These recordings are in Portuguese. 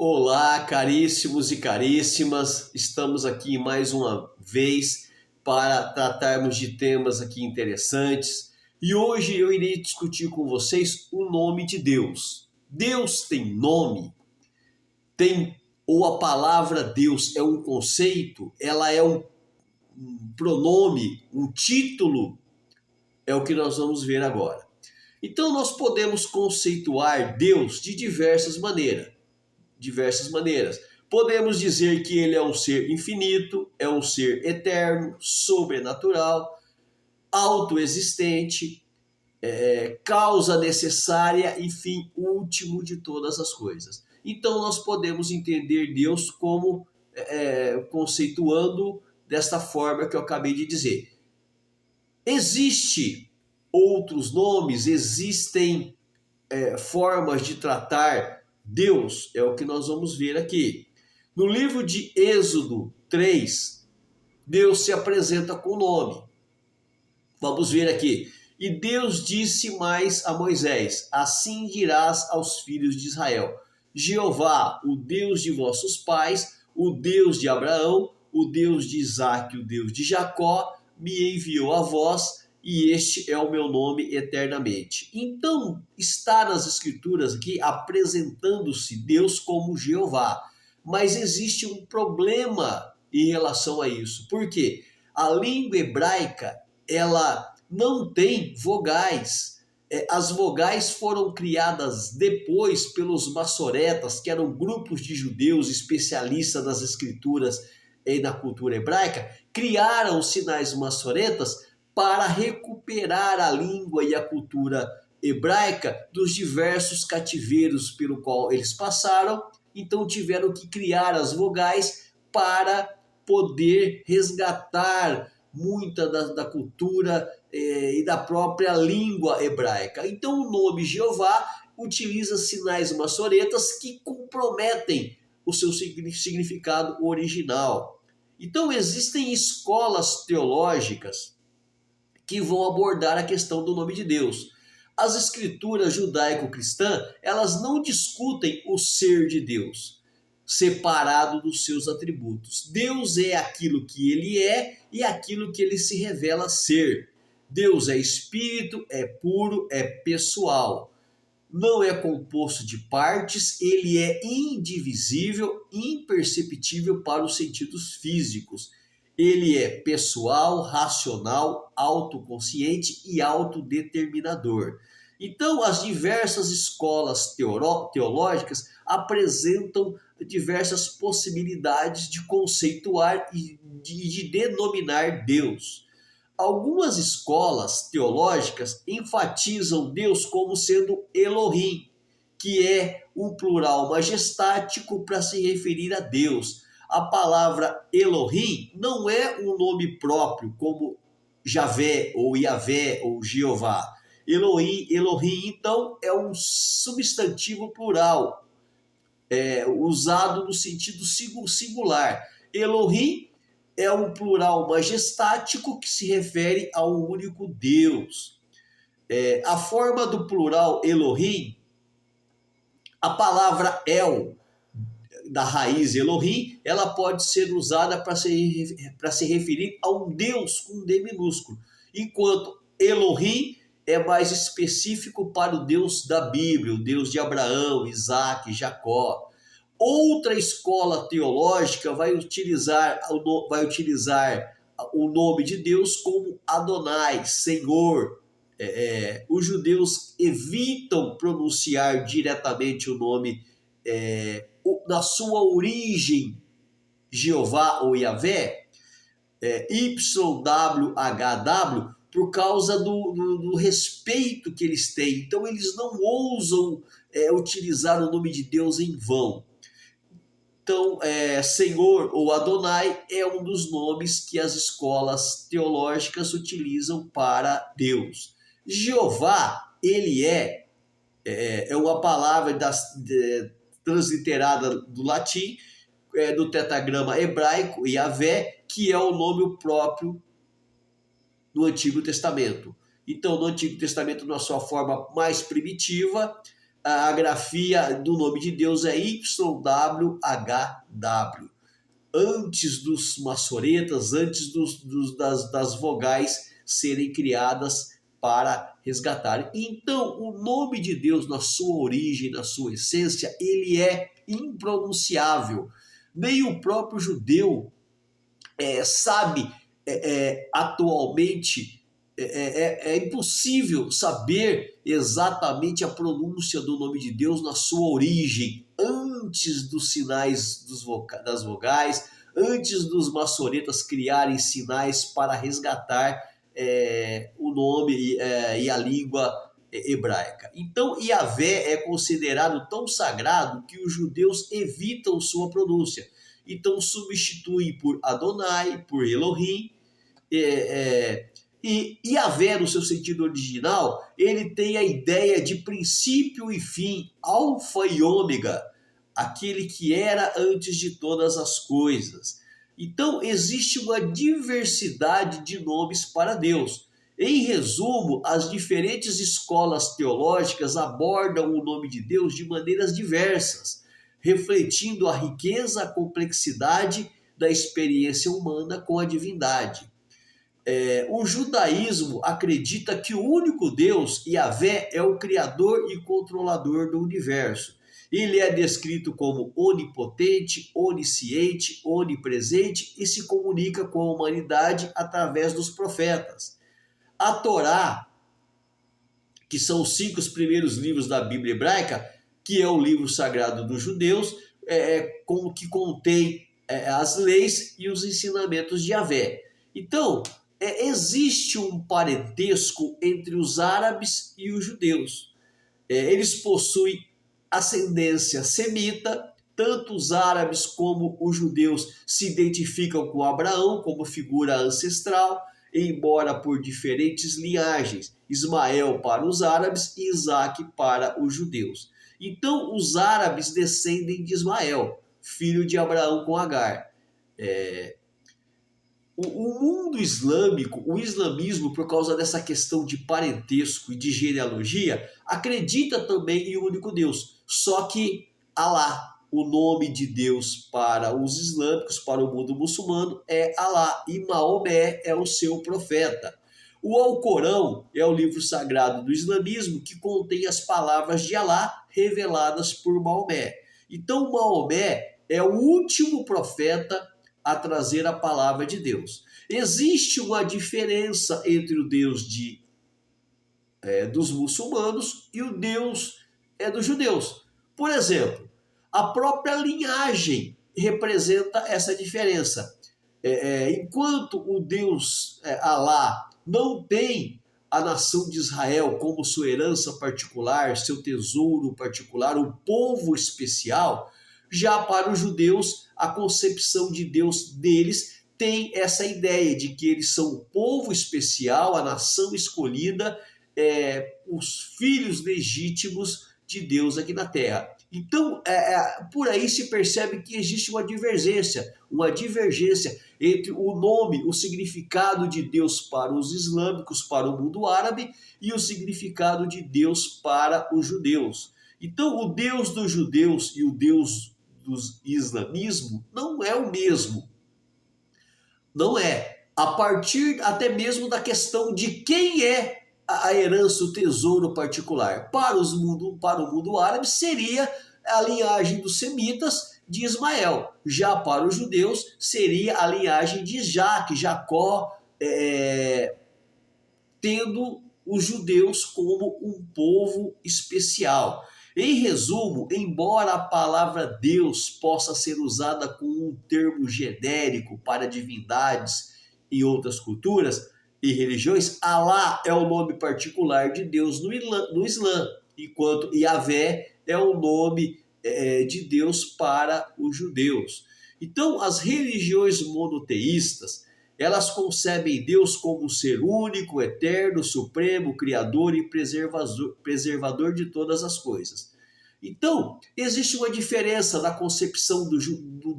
Olá, caríssimos e caríssimas, estamos aqui mais uma vez para tratarmos de temas aqui interessantes e hoje eu irei discutir com vocês o nome de Deus. Deus tem nome? Ou a palavra Deus é um conceito? Ela é um pronome, um título? É o que nós vamos ver agora. Então nós podemos conceituar Deus de diversas maneiras. Podemos dizer que ele é um ser infinito, é um ser eterno, sobrenatural, autoexistente, causa necessária e fim último de todas as coisas. Então nós podemos entender Deus como conceituando desta forma que eu acabei de dizer. Existem outros nomes, existem formas de tratar Deus, é o que nós vamos ver aqui. No livro de Êxodo 3, Deus se apresenta com o nome. Vamos ver aqui. E Deus disse mais a Moisés: assim dirás aos filhos de Israel: Jeová, o Deus de vossos pais, o Deus de Abraão, o Deus de Isaque, o Deus de Jacó, me enviou a vós, e este é o meu nome eternamente. Então, está nas Escrituras aqui apresentando-se Deus como Jeová. Mas existe um problema em relação a isso. Por quê? A língua hebraica, ela não tem vogais. As vogais foram criadas depois pelos maçoretas, que eram grupos de judeus especialistas nas escrituras e na cultura hebraica, criaram os sinais maçoretas para recuperar a língua e a cultura hebraica dos diversos cativeiros pelo qual eles passaram. Então tiveram que criar as vogais para poder resgatar muita da cultura e da própria língua hebraica. Então o nome Jeová utiliza sinais maçoretas que comprometem o seu significado original. Então existem escolas teológicas que vão abordar a questão do nome de Deus. As escrituras judaico-cristãs, elas não discutem o ser de Deus, separado dos seus atributos. Deus é aquilo que ele é e aquilo que ele se revela ser. Deus é espírito, é puro, é pessoal. Não é composto de partes, ele é indivisível, imperceptível para os sentidos físicos. Ele é pessoal, racional, autoconsciente e autodeterminador. Então, as diversas escolas teológicas apresentam diversas possibilidades de conceituar e de denominar Deus. Algumas escolas teológicas enfatizam Deus como sendo Elohim, que é um plural majestático para se referir a Deus. A palavra Elohim não é um nome próprio, como Javé, ou Yavé, ou Jeová. Elohim, então, é um substantivo plural, usado no sentido singular. Elohim é um plural majestático que se refere ao único Deus. A forma do plural Elohim, a palavra El, da raiz Elohim, ela pode ser usada para se referir a um Deus com um D minúsculo, enquanto Elohim é mais específico para o Deus da Bíblia, o Deus de Abraão, Isaque, Jacó. Outra escola teológica vai utilizar o nome de Deus como Adonai, Senhor. Os judeus evitam pronunciar diretamente o nome na sua origem, Jeová ou Yavé, YWHW, por causa do respeito que eles têm. Então eles não ousam utilizar o nome de Deus em vão. Então, Senhor ou Adonai é um dos nomes que as escolas teológicas utilizam para Deus. Jeová, ele é uma palavra transliterada do latim, do tetragrama hebraico, Yavé, que é o nome próprio no Antigo Testamento. Então, no Antigo Testamento, na sua forma mais primitiva, a grafia do nome de Deus é YWHW. Antes dos maçoretas, antes das vogais serem criadas para resgatar. Então, o nome de Deus, na sua origem, na sua essência, ele é impronunciável. Nem o próprio judeu sabe atualmente. É impossível saber exatamente a pronúncia do nome de Deus na sua origem, antes dos sinais das vogais, antes dos maçoretas criarem sinais para resgatar o nome e a língua hebraica. Então, Yahvé é considerado tão sagrado que os judeus evitam sua pronúncia. Então, substituem por Adonai, por Elohim. E Yahvé, no seu sentido original, ele tem a ideia de princípio e fim, alfa e ômega, aquele que era antes de todas as coisas. Então, existe uma diversidade de nomes para Deus. Em resumo, as diferentes escolas teológicas abordam o nome de Deus de maneiras diversas, refletindo a riqueza, a complexidade da experiência humana com a divindade. O judaísmo acredita que o único Deus, Yahvé, é o criador e controlador do universo. Ele é descrito como onipotente, onisciente, onipresente e se comunica com a humanidade através dos profetas. A Torá, que são os 5 primeiros livros da Bíblia hebraica, que é o livro sagrado dos judeus, que contém as leis e os ensinamentos de Yahvé. Então, existe um parentesco entre os árabes e os judeus. Eles possuem ascendência semita, tanto os árabes como os judeus se identificam com Abraão como figura ancestral, embora por diferentes linhagens, Ismael para os árabes e Isaac para os judeus. Então, os árabes descendem de Ismael, filho de Abraão com Agar. O mundo islâmico, o islamismo, por causa dessa questão de parentesco e de genealogia, acredita também em um único Deus. Só que Alá, o nome de Deus para os islâmicos, para o mundo muçulmano, é Alá, e Maomé é o seu profeta. O Alcorão é o livro sagrado do islamismo que contém as palavras de Alá reveladas por Maomé. Então, Maomé é o último profeta a trazer a palavra de Deus. Existe uma diferença entre o Deus dos muçulmanos e o Deus dos judeus. Por exemplo, a própria linhagem representa essa diferença. Enquanto o Deus Alá não tem a nação de Israel como sua herança particular, seu tesouro particular, um povo especial, já para os judeus, a concepção de Deus deles tem essa ideia de que eles são o povo especial, a nação escolhida, os filhos legítimos de Deus aqui na Terra. Então, por aí se percebe que existe uma divergência entre o nome, o significado de Deus para os islâmicos, para o mundo árabe, e o significado de Deus para os judeus. Então, o Deus dos judeus e o Deus do islamismo não é o mesmo. Não é. A partir até mesmo da questão de quem é a herança, o tesouro particular. Para o mundo árabe seria a linhagem dos semitas de Ismael. Já para os judeus seria a linhagem de Isaac, Jacó, tendo os judeus como um povo especial. Em resumo, embora a palavra Deus possa ser usada como um termo genérico para divindades em outras culturas e religiões, Alá é o nome particular de Deus no Islã, enquanto Yahvé é o nome de Deus para os judeus. Então, as religiões monoteístas, elas concebem Deus como um ser único, eterno, supremo, criador e preservador de todas as coisas. Então, existe uma diferença na concepção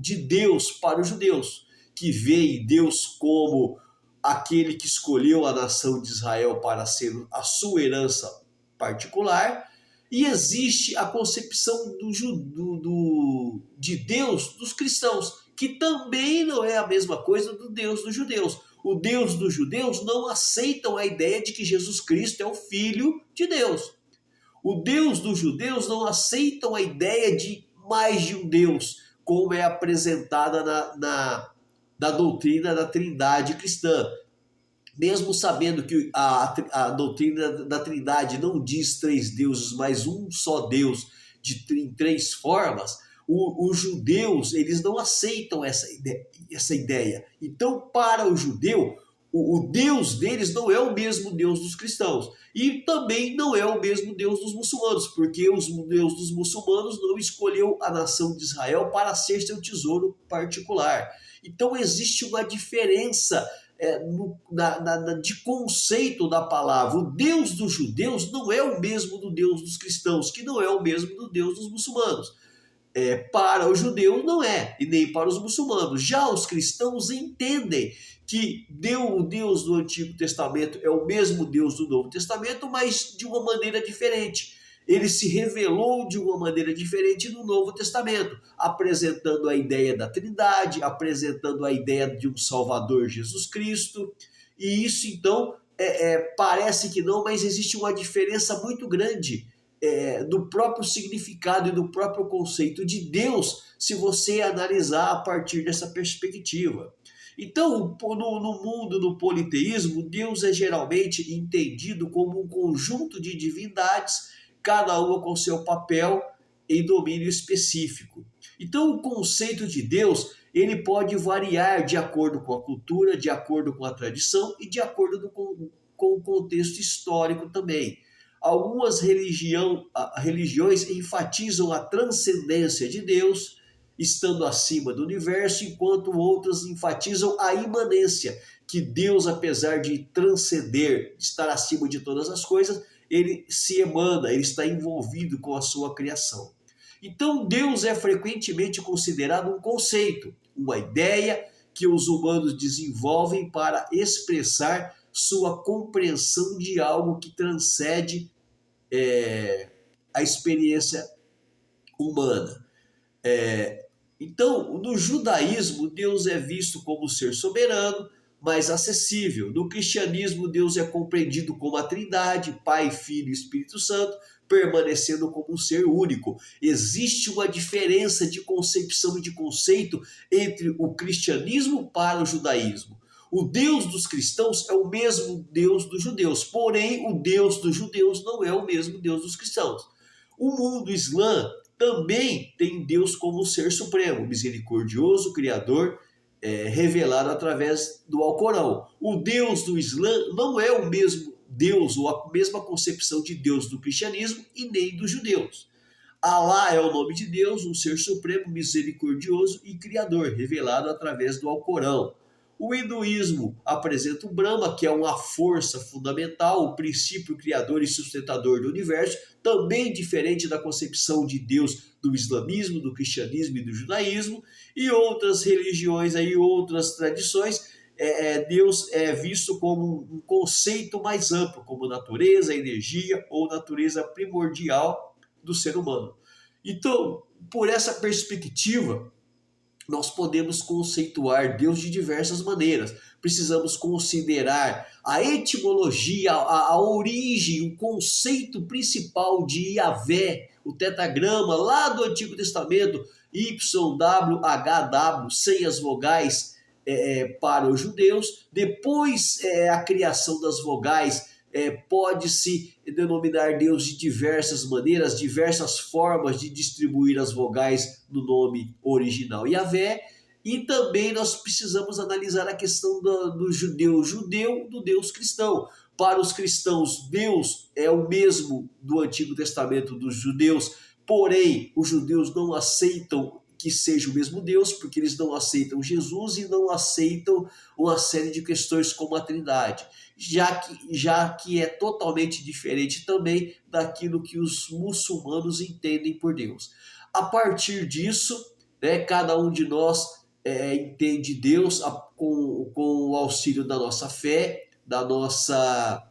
de Deus para os judeus, que veem Deus como aquele que escolheu a nação de Israel para ser a sua herança particular, E existe a concepção de Deus dos cristãos, que também não é a mesma coisa do Deus dos judeus. O Deus dos judeus não aceitam a ideia de que Jesus Cristo é o Filho de Deus. O Deus dos judeus não aceitam a ideia de mais de um Deus, como é apresentada na doutrina da Trindade cristã. Mesmo sabendo que a doutrina da Trindade não diz três deuses, mas um só Deus em três formas, os judeus eles não aceitam essa ideia. Então, para o judeu, o Deus deles não é o mesmo Deus dos cristãos. E também não é o mesmo Deus dos muçulmanos, porque o Deus dos muçulmanos não escolheu a nação de Israel para ser seu tesouro particular. Então existe uma diferença de conceito da palavra. O Deus dos judeus não é o mesmo do Deus dos cristãos, que não é o mesmo do Deus dos muçulmanos. Para o judeu não é, e nem para os muçulmanos. Já os cristãos entendem que o Deus do Antigo Testamento é o mesmo Deus do Novo Testamento, mas de uma maneira diferente. Ele se revelou de uma maneira diferente no Novo Testamento, apresentando a ideia da Trindade, apresentando a ideia de um Salvador, Jesus Cristo. E isso, então, parece que não, mas existe uma diferença muito grande do próprio significado e do próprio conceito de Deus, se você analisar a partir dessa perspectiva. Então, no mundo do politeísmo, Deus é geralmente entendido como um conjunto de divindades, cada uma com seu papel em domínio específico. Então, o conceito de Deus ele pode variar de acordo com a cultura, de acordo com a tradição e de acordo com o contexto histórico também. Algumas religiões enfatizam a transcendência de Deus, estando acima do universo, enquanto outras enfatizam a imanência, que Deus, apesar de transcender, estar acima de todas as coisas, ele se emana, ele está envolvido com a sua criação. Então, Deus é frequentemente considerado um conceito, uma ideia que os humanos desenvolvem para expressar sua compreensão de algo que transcende a experiência humana. Então, no judaísmo, Deus é visto como ser soberano, mas acessível. No cristianismo, Deus é compreendido como a Trindade, Pai, Filho e Espírito Santo, permanecendo como um ser único. Existe uma diferença de concepção e de conceito entre o cristianismo para o judaísmo. O Deus dos cristãos é o mesmo Deus dos judeus, porém o Deus dos judeus não é o mesmo Deus dos cristãos. O mundo islã também tem Deus como ser supremo, misericordioso, criador, revelado através do Alcorão. O Deus do Islã não é o mesmo Deus ou a mesma concepção de Deus do cristianismo e nem dos judeus. Alá é o nome de Deus, um ser supremo, misericordioso e criador, revelado através do Alcorão. O hinduísmo apresenta o Brahma, que é uma força fundamental, o princípio criador e sustentador do universo, também diferente da concepção de Deus do islamismo, do cristianismo e do judaísmo, e outras religiões, outras tradições. Deus é visto como um conceito mais amplo, como natureza, energia ou natureza primordial do ser humano. Então, por essa perspectiva, nós podemos conceituar Deus de diversas maneiras. Precisamos considerar a etimologia, a origem, o conceito principal de Yahvé, o tetragrama lá do Antigo Testamento, YWHW, sem as vogais para os judeus. Depois, a criação das vogais. Pode-se denominar Deus de diversas maneiras, diversas formas de distribuir as vogais no nome original Yahvé, e também nós precisamos analisar a questão do judeu do Deus cristão. Para os cristãos, Deus é o mesmo do Antigo Testamento dos judeus, porém os judeus não aceitam que seja o mesmo Deus, porque eles não aceitam Jesus e não aceitam uma série de questões como a Trindade, já que é totalmente diferente também daquilo que os muçulmanos entendem por Deus. A partir disso, cada um de nós entende Deus com o auxílio da nossa fé, da nossa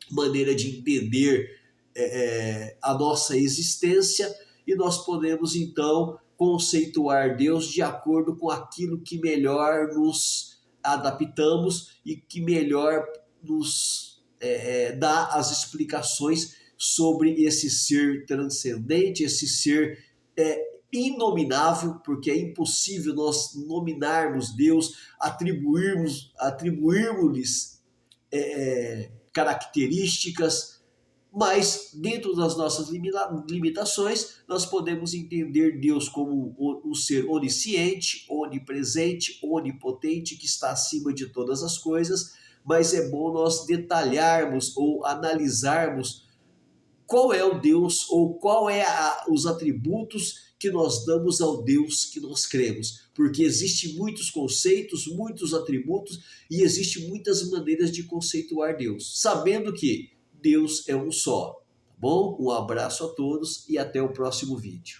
maneira de entender a nossa existência, e nós podemos então conceituar Deus de acordo com aquilo que melhor nos adaptamos e que melhor nos dá as explicações sobre esse ser transcendente, esse ser inominável, porque é impossível nós nominarmos Deus, atribuirmos-lhes características, mas dentro das nossas limitações, nós podemos entender Deus como um ser onisciente, onipresente, onipotente, que está acima de todas as coisas, mas é bom nós detalharmos ou analisarmos qual é o Deus ou qual é os atributos que nós damos ao Deus que nós cremos, porque existem muitos conceitos, muitos atributos e existem muitas maneiras de conceituar Deus, sabendo que Deus é um só. Tá bom? Um abraço a todos e até o próximo vídeo.